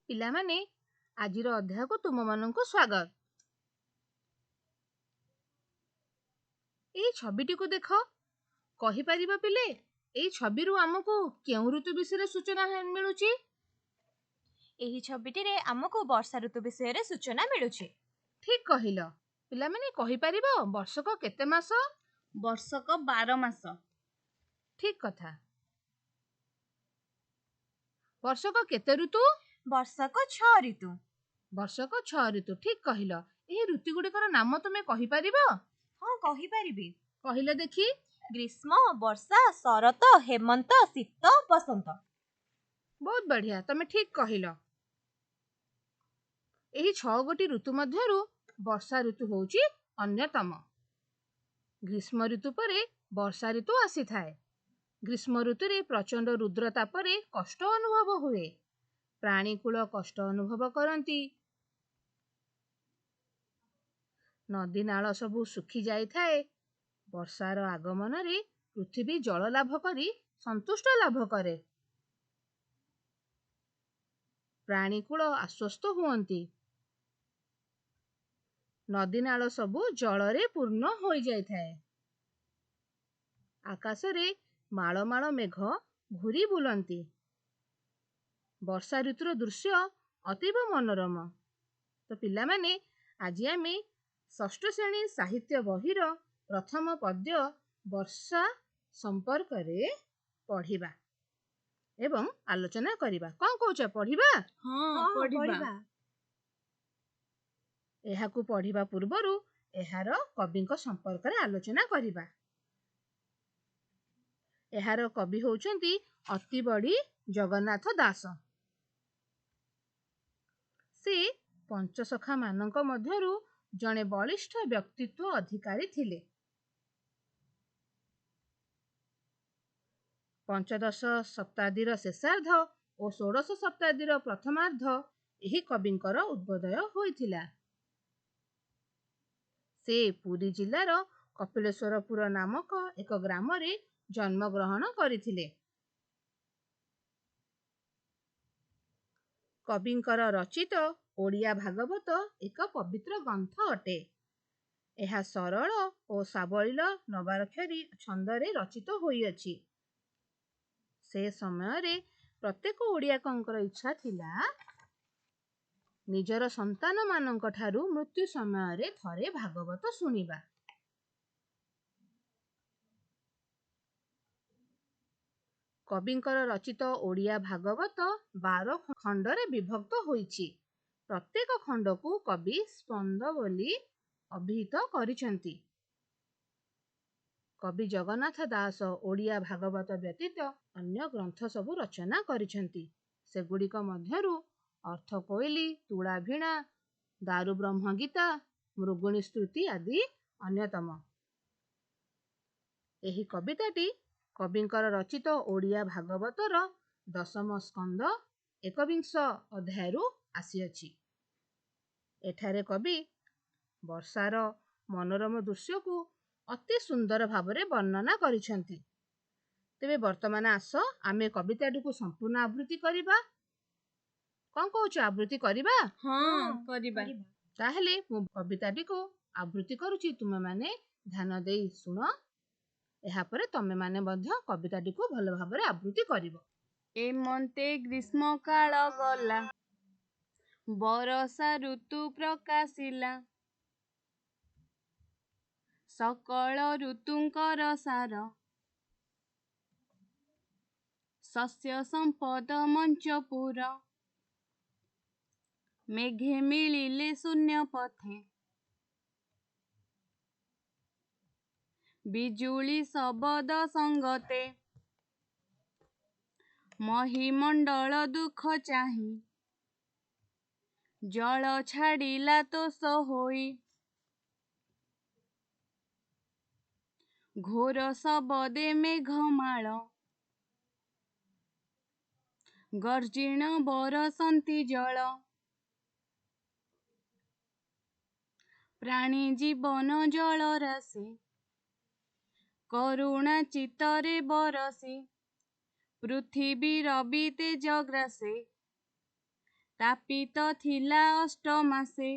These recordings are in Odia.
ପିଲାମାନେ ଆଜିର ଅଧ୍ୟାୟକୁ ତୁମମାନଙ୍କୁ ସ୍ୱାଗତ। ଏହି ଛବିଟିକୁ ଦେଖ। କହିପାରିବ ପିଲେ, ଏହି ଛବିରୁ ଆମକୁ କେଉଁ ଋତୁ ବିଷୟରେ ସୂଚନା ମିଳୁଛି? ଏହି ଛବିଟିରେ ଆମକୁ ବର୍ଷା ଋତୁ ବିଷୟରେ ସୂଚନା ମିଳୁଛି। ଠିକ୍ କହିଲ। ପିଲାମାନେ କହିପାରିବ ବର୍ଷକ କେତେ ମାସ? ବର୍ଷକ 12 ମାସ। ଠିକ୍ କଥା। ବର୍ଷକ କେତେ ଋତୁ? ବର୍ଷକ 6 ଋତୁ। ବର୍ଷକ 6 ଋତୁ। ଠିକ୍ କହିଲ। ଏହି ଋତୁ ଗୁଡ଼ିକର ନାମ ତୁମେ କହିପାରିବ? ହଁ, କହିପାରିବି। କହିଲେ ଦେଖି। ଗ୍ରୀଷ୍ମ, ବର୍ଷା, ଶରତ, ହେମନ୍ତ, ଶୀତ, ବସନ୍ତ। ବହୁତ ବଢ଼ିଆ, ତମେ ଠିକ୍ କହିଲ। ଏହି 6 ଗୋଟି ଋତୁ ମଧ୍ୟରୁ ବର୍ଷା ଋତୁ ହେଉଛି ଅନ୍ୟତମ। ଗ୍ରୀଷ୍ମ ଋତୁ ପରେ ବର୍ଷା ଋତୁ ଆସିଥାଏ। ଗ୍ରୀଷ୍ମ ଋତୁରେ ପ୍ରଚଣ୍ଡ ରୁଦ୍ର ତାପରେ କଷ୍ଟ ଅନୁଭବ ହୁଏ। ପ୍ରାଣୀକୁଳ କଷ୍ଟ ଅନୁଭବ କରନ୍ତି। ନଦୀ ନାଳ ସବୁ ଶୁଖି ଯାଇଥାଏ। ବର୍ଷାର ଆଗମନରେ ପୃଥିବୀ ଜଳ ଲାଭ କରି ସନ୍ତୁଷ୍ଟ ଲାଭ କରେ। ପ୍ରାଣୀକୁଳ ଆଶ୍ୱସ୍ତ ହୁଅନ୍ତି। ନଦୀ ନାଳ ସବୁ ଜଳରେ ପୂର୍ଣ୍ଣ ହୋଇଯାଇଥାଏ। ଆକାଶରେ ମାଳ ମାଳ ମେଘ ଘୁରି ବୁଲନ୍ତି। ବର୍ଷା ଋତୁର ଦୃଶ୍ୟ ଅତୀବ ମନୋରମ। ତ ପିଲାମାନେ, ଆଜି ଆମେ ଷଷ୍ଠ ଶ୍ରେଣୀ ସାହିତ୍ୟ ବହିର ପ୍ରଥମ ପଦ୍ୟ ବର୍ଷା ସମ୍ପର୍କରେ ପଢ଼ିବା ଏବଂ ଆଲୋଚନା କରିବା। କ'ଣ କହୁଛ, ପଢ଼ିବା? ହଁ, ପଢ଼ିବା। ଏହାକୁ ପଢ଼ିବା ପୂର୍ବରୁ ଏହାର କବିଙ୍କ ସମ୍ପର୍କରେ ଆଲୋଚନା କରିବା। ଏହାର କବି ହେଉଛନ୍ତି ଅତିବଡ଼ି ଜଗନ୍ନାଥ ଦାସ। ସେ ପଞ୍ଚସଖା ମାନଙ୍କ ମଧ୍ୟରୁ ଜଣେ ବଳିଷ୍ଠ ବ୍ୟକ୍ତିତ୍ୱ ଅଧିକାରୀ ଥିଲେ। ପଞ୍ଚଦଶ ଶତାବ୍ଦୀର ଶେଷାର୍ଦ୍ଧ ଓ ଷୋଡ଼ଶ ଶତାବ୍ଦୀର ପ୍ରଥମାର୍ଦ୍ଧ ଏହି କବିଙ୍କର ଉଦ୍ଭୋଦୟ ହୋଇଥିଲା। ସେ ପୁରୀ ଜିଲ୍ଲାର କପିଳେଶ୍ୱରପୁର ନାମକ ଏକ ଗ୍ରାମରେ ଜନ୍ମଗ୍ରହଣ କରିଥିଲେ। କବିଙ୍କର ରଚିତ ଓଡ଼ିଆ ଭାଗବତ ଏକ ପବିତ୍ର ଗ୍ରନ୍ଥ ଅଟେ। ଏହା ସରଳ ଓ ସାବଳୀଳ ନବାକ୍ଷରୀ ଛନ୍ଦରେ ରଚିତ ହୋଇଅଛି। ସେ ସମୟରେ ପ୍ରତ୍ୟେକ ଓଡ଼ିଆଙ୍କର ଇଚ୍ଛା ଥିଲା ନିଜର ସନ୍ତାନମାନଙ୍କ ଠାରୁ ମୃତ୍ୟୁ ସମୟରେ ଥରେ ଭାଗବତ ଶୁଣିବା। କବିଙ୍କର ରଚିତ ଓଡ଼ିଆ ଭାଗବତ 12 ଖଣ୍ଡରେ ବିଭକ୍ତ ହୋଇଛି। ପ୍ରତ୍ୟେକ ଖଣ୍ଡକୁ କବି ସ୍କନ୍ଦ ବୋଲି ଅଭିହିତ କରିଛନ୍ତି। କବି ଜଗନ୍ନାଥ ଦାସ ଓଡ଼ିଆ ଭାଗବତ ବ୍ୟତୀତ ଅନ୍ୟ ଗ୍ରନ୍ଥ ସବୁ ରଚନା କରିଛନ୍ତି। ସେଗୁଡ଼ିକ ମଧ୍ୟରୁ ଅର୍ଥକୋଇଲି, ତୁଳାଭିଣା, ଦାରୁ ବ୍ରହ୍ମଗୀତା, ମୃଗୁଣୀ ସ୍ତୁତି ଆଦି ଅନ୍ୟତମ। ଏହି କବିତାଟି କବିଙ୍କର ରଚିତ ଓଡ଼ିଆ ଭାଗବତର 10ମ ସ୍କନ୍ଦ 21 ଅଧ୍ୟାୟରୁ ଆସିଅଛି। ଏଠାରେ କବି ବର୍ଷାର ମନୋରମ ଦୃଶ୍ୟକୁ ଅତି ସୁନ୍ଦର ଭାବରେ ବର୍ଣ୍ଣନା କରିଛନ୍ତି। ତେବେ ବର୍ତ୍ତମାନ ଆସ ଆମେ କବିତାଟିକୁ ସମ୍ପୂର୍ଣ୍ଣ ଆବୃତ୍ତି କରିବା। କ'ଣ କହୁଛ, ଆବୃତ୍ତି କରିବା? ହଁ, କରିବା। ତାହେଲେ ମୁଁ କବିତାଟିକୁ ଆବୃତ୍ତି କରୁଛି, ତୁମେମାନେ ଧ୍ୟାନ ଦେଇ ଶୁଣ। ଏହାପରେ ତମେମାନେ ମଧ୍ୟ କବିତାଟିକୁ ଭଲ ଭାବରେ ଆବୃତ୍ତି କରିବ। ଏମନ୍ତେ ଗ୍ରୀଷ୍ମ କାଳ ଗଲା, ବରଷା ଋତୁ ପ୍ରକାଶିଲା। ସକଳ ଋତୁଙ୍କର ସାର, ଶସ୍ୟ ସମ୍ପଦ ମଞ୍ଚପୁର। ମେଘେ ମିଳିଲେ ଶୂନ୍ୟ ପଥେ, ବିଜୁଳି ଶବଦ ସଙ୍ଗତେ। ମହିମଣ୍ଡଳ ଦୁଃଖ ଚାହିଁ, ଜଳ ଛାଡ଼ିଲା ତୋଷ ହୋଇ। ଘୋର ଶବଦେ ମେଘମାଳ, ଗର୍ଜିଣ ବରଷନ୍ତି ଜଳ। ପ୍ରାଣୀ ଜୀବନ ଜଳ ରାଶି କରୁଣା ଚିତ୍ତରେ ବରସି ପୃଥିବୀ ରବି ତେଜ ଗ୍ରାସେ ତାପିତ ଥିଲା ଅଷ୍ଟମାସେ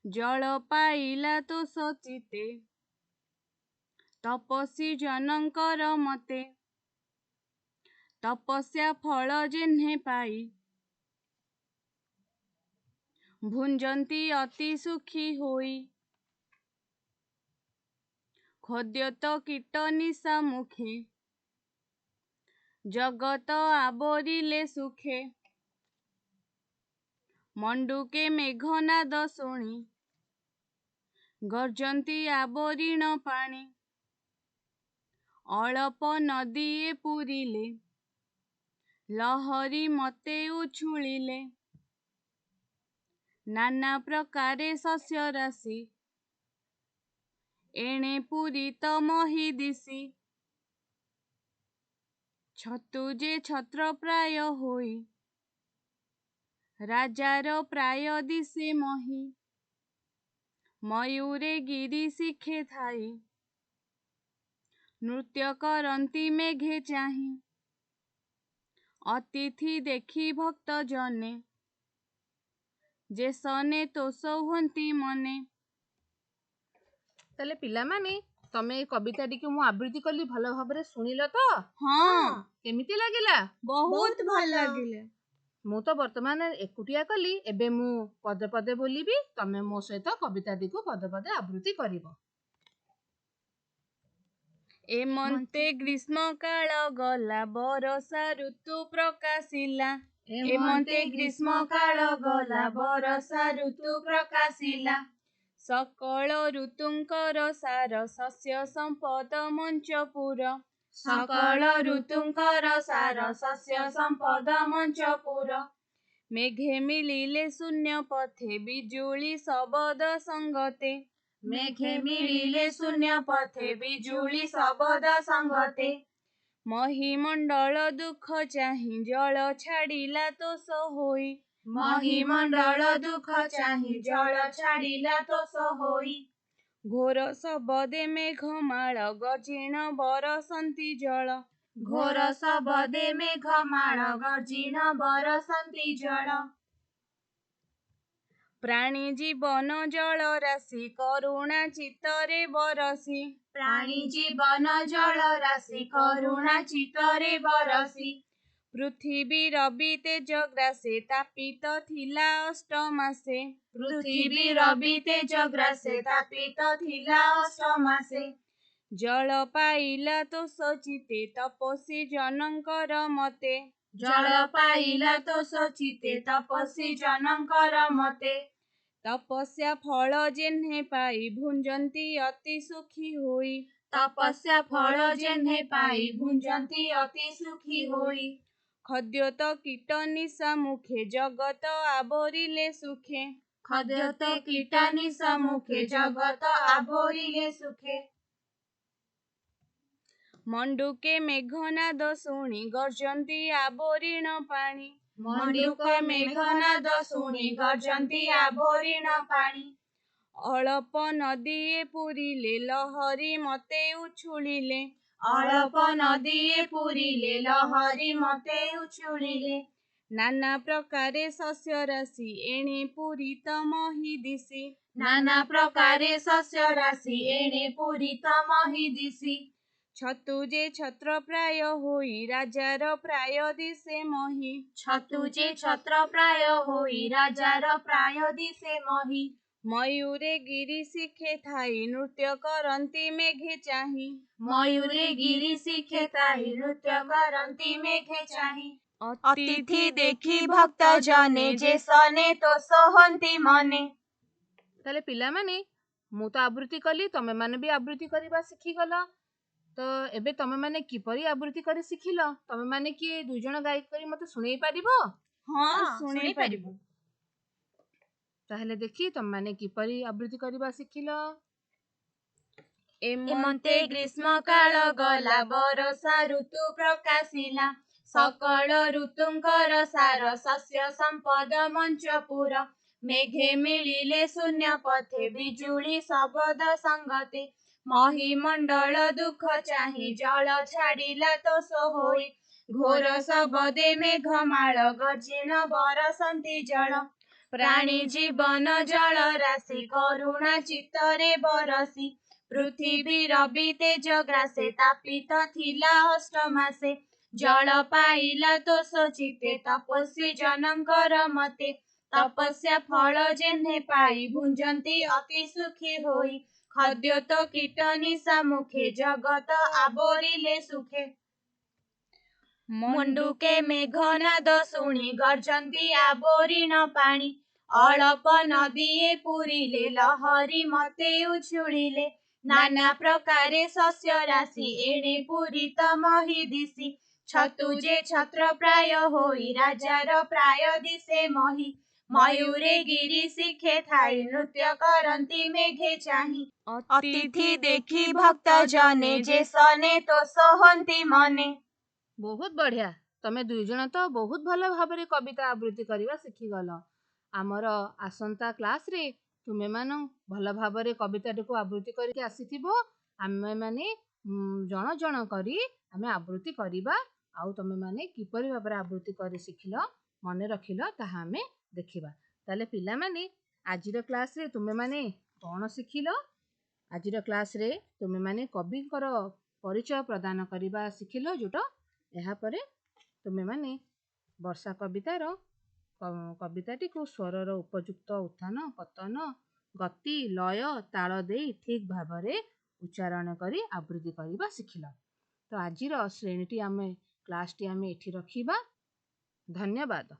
ଜଳ ପାଇଲା ତ ସଚିତେ ତପସ୍ୱୀ ଜନଙ୍କର ମତେ ତପସ୍ୟା ଫଳ ଯେହ୍ନେ ପାଇ ଭୁଞ୍ଜନ୍ତି ଅତି ସୁଖୀ ହୋଇ ଖୋଦ୍ୟତ କୀଟ ନିଶା ମୁଖେ ଜଗତ ଆବୋରିଲେ ସୁଖେ ମଣ୍ଡୁକେ ମେଘନାଦ ଶୁଣି ଗର୍ଜନ୍ତି ଆବରିଣ ପାଣି ଅଳପ ନଦୀଏ ପୁରିଲେ ଲହରୀ ମତେ ଉଛୁଳିଲେ ନାନା ପ୍ରକାରେ ଶସ୍ୟ ରାଶି ଏଣେ ପୂରିତ ମହି ଦିଶି ଛତୁ ଯେ ଛତ୍ର ପ୍ରାୟ ହୋଇ ରାଜାର ପ୍ରାୟ ଦିଶେ ମହି ମୟୂରେ ଗିରି ଶିଖେ ଥାଇ ନୃତ୍ୟ କରନ୍ତି ମେଘେ ଚାହିଁ ଅତିଥି ଦେଖି ଭକ୍ତ ଜନେ ଯେ ସନେ ତୋଷ ହୁଅନ୍ତି ମନେ। ତାହେଲେ ପିଲାମାନେ ତମେ ଏଇ କବିତାଟିକୁ ମୁଁ ଆବୃତ୍ତି କଲି ଭଲ ଭାବରେ ଶୁଣିଲ ତ? ହଁ କେମିତି ଲାଗିଲା? ବହୁତ ଭଲ ଲାଗିଲା। ମୁଁ ତ ବର୍ତ୍ତମାନ ଏକୁଟିଆ କଲି, ଏବେ ମୁଁ ପଦେ ପଦେ ବୋଲିବି, ତମେ ମୋ ସହିତ କବିତାଟିକୁ ପଦେ ପଦେ ଆବୃତ୍ତି କରିବ। ଏମନ୍ତେ ଗ୍ରୀଷ୍ମ କାଳ ଗଲା ବରଷା ଋତୁ ପ୍ରକାଶିଲା ଏମନ୍ତେ ଗ୍ରୀଷ୍ମ କାଳ ଗଲା ବରଷା ଋତୁ ପ୍ରକାଶିଲା ସକଳ ଋତୁଙ୍କର ସାର ଶସ୍ୟ ସମ୍ପଦ ମଞ୍ଚପୁର ସକଳ ଋତୁଙ୍କର ସାର ଶସ୍ୟ ସମ୍ପଦ ମଞ୍ଚପୁର ମେଘେ ମିଳିଲେ ଶୂନ୍ୟ ପଥେ ବିଜୁଳି ଶବଦ ସଙ୍ଗତେ ମେଘେ ମିଳିଲେ ଶୂନ୍ୟ ପଥେ ବିଜୁଳି ଶବଦ ସଙ୍ଗତେ ମହିମଣ୍ଡଳ ଦୁଃଖ ଚାହିଁ ଜଳ ଛାଡ଼ିଲା ତୋଷ ହୋଇ ମହିମଣ୍ଡଳ ଦୁଃଖ ଚାହିଁ ଜଳ ଛାଡ଼ିଲା ତୋଷ ହୋଇ ଘୋର ଶବଦେ ମେଘମାଳ ଗର୍ଜିଣ ବରସନ୍ତି ଜଳ ଘୋର ଶବଦେ ମେଘମାଳ ଗର୍ଜିଣ ବରସନ୍ତି ଜଳ ପ୍ରାଣୀ ଜୀବନ ଜଳ ରାଶି କରୁଣା ଚିତ୍ତରେ ବରସି ପ୍ରାଣୀ ଜୀବନ ଜଳ ରାଶି କରୁଣା ଚିତ୍ତରେ ବରସି ପୃଥିବୀ ରବି ତେଜ ଗ୍ରାସେ ତାପିତ ଥିଲା ଅଷ୍ଟମାସେ ପୃଥିବୀ ରବି ତେଜ ଗ୍ରାସେ ତାପିତ ଥିଲା ଅଷ୍ଟମାସେ ଜଳ ପାଇଲା ତୋଷ ଚିତେ ତପସ୍ୱୀ ଜନଙ୍କର ମତେ ଜଳ ପାଇଲା ତୋଷ ଚିତେ ତପସ୍ୱୀ ଜନଙ୍କର ମତେ ତପସ୍ୟା ଫଳ ଯେହ୍ନେ ପାଇ ଭୁଞ୍ଜନ୍ତି ଅତି ସୁଖୀ ହୋଇ ତପସ୍ୟା ଫଳ ଯେହ୍ନେ ପାଇ ଭୁଞ୍ଜନ୍ତି ଅତି ସୁଖୀ ହୋଇ ଖଦ୍ୟତ କୀଟ ନିଶା ମୁଖେ ଜଗତ ଆବୋରିଲେ ସୁଖେ ଖଦ୍ୟତ କୀଟ ନିଶା ମୁଖେ ଜଗତ ଆବୋରିଲେ ସୁଖେ ମଣ୍ଡୁକେ ମେଘନାଦ ଶୁଣି ଗର୍ଜନ୍ତି ଆବରିଣ ପାଣି ମଣ୍ଡୁକେ ମେଘନାଦ ଶୁଣି ଗର୍ଜନ୍ତି ଆବରିଣ ପାଣି ଅଳପ ନଦୀଏ ପୁରିଲେ ଲହରୀ ମତେ ଉଛୁଳିଲେ ଅଳପ ନଦୀଏ ପୁରିଲେ ଲହରୀ ମତେ ଉଛୁଳିଲେ ନାନା ପ୍ରକାରେ ଶସ୍ୟ ରାଶି ଏଣେ ପୂରିତ ମହି ଦିଶି ନାନା ପ୍ରକାରେ ଶସ୍ୟ ରାଶି ଏଣେ ପୂରିତ ମହି ଦିଶି ଛତୁ ଯେ ଛତ୍ର ପ୍ରାୟ ହୋଇ ରାଜାର ପ୍ରାୟ ଦିଶେ ମହି ଛତୁ ଯେ ଛତ୍ର ପ୍ରାୟ ହୋଇ ରାଜାର ପ୍ରାୟ ଦିଶେ ମହି ମୟୂରେ ଗିରି ଶିଖେ ଥାଇ ନୃତ୍ୟ କରନ୍ତି ମେଘେ ଚାହିଁ ମୟୂରେ ଗିରି ଶିଖେ ଥାଇ ନୃତ୍ୟ କରନ୍ତି ମେଘେ ଚାହିଁ ଅତିଥି ଦେଖି ଭକ୍ତ ଜନେ ଯେ ସନେ ତୋଷ ହୁଅନ୍ତି ମନେ। ତାହେଲେ ପିଲାମାନେ ମୁଁ ତ ଆବୃତ୍ତି କଲି, ତମେମାନେ ବି ଆବୃତ୍ତି କରିବା ଶିଖିଗଲ। ତ ଏବେ ତମେମାନେ କିପରି ଆବୃତ୍ତି କରି ଶିଖିଲ? ତମେମାନେ କିଏ ଦୁଇ ଜଣ ଗାଇ କରି ମତେ ଶୁଣେଇ ପାରିବ? ହଁ ଶୁଣେଇ ପାରିବୁ। ତାହେଲେ ଦେଖି ତମେମାନେ କିପରି ଆବୃତ୍ତି କରିବା ଶିଖିଲ? ଏମନ୍ତେ ଗ୍ରୀଷ୍ମ କାଳ ଗଲା ବରଷା ଋତୁ ପ୍ରକାଶିଲା ସକଳ ଋତୁଙ୍କର ସାର ଶସ୍ୟ ସମ୍ପଦ ମଞ୍ଚପୁର मेघे मिलिले शून्य पथे बिजुली शब्द संगते महिमंडल दुख चाहि जल छाड़िला तो सोहोई घोर शब्दे मेघमाळ गर्जिन बरसन्ति जल प्राणी जीवन जल राशि करुणा चित्तरे बरसी पृथ्वी रवि तेज ग्रासे तापित थिला अष्टमासे जल पाइला तो सोचिते तपस्वी जनकर मते तपस्या फल जेन्हे पाई भुंजन्ति अति सुखी होई खाद्य तो कीट निशा मुखे जगत आबोरिले सुखे मुंडुके मेघनाद शुणी गर्जन्ति आबोरिण पाणी अळप नदीए पुरिले लहरी मते उछुळिले नाना प्रकारे शस्य राशि एणे पूरित मही दिशि छतुजे छत्र प्राय होई राजार प्राय दिशे मही मयूरे गिरी शिखे थाई नृत्य करन्ति मेघे चाहि अतिथि देखि भक्त जने जे सने तो सोहन्ति मने। बहुत बढ़िया तमे दुई जण तो बहुत भल भाव कविता आबृत्ति करवा शिखीगल। आमर आसंता क्लास रे तुमे मान भल भाव कविता को आबृत्ति करके आसीथिबो। आमे माने जण जण करी आमे आबृत्ति करिबा आउ तमे माने किपरि भाव आबृत्ति करी शिखिल मने रखिल ताहा आमे देखिबा। ताले पिला माने आजिर क्लास रे तुमे माने कोन शिखिल? आजिर क्लास रे तुमे माने कविकर परिचय प्रदान करिबा शिखिल जोटा एहा परे तुमे माने वर्षा कवितार कविताटी को स्वरर उपयुक्त उत्थान पतन गति लय ताल देई ठीक भावरे उच्चारण करी आबृत्ति करिबा शिखिल। तो आजिर श्रेणीटी आमे क्लासटी आमे एठी रखिबा। धन्यवाद।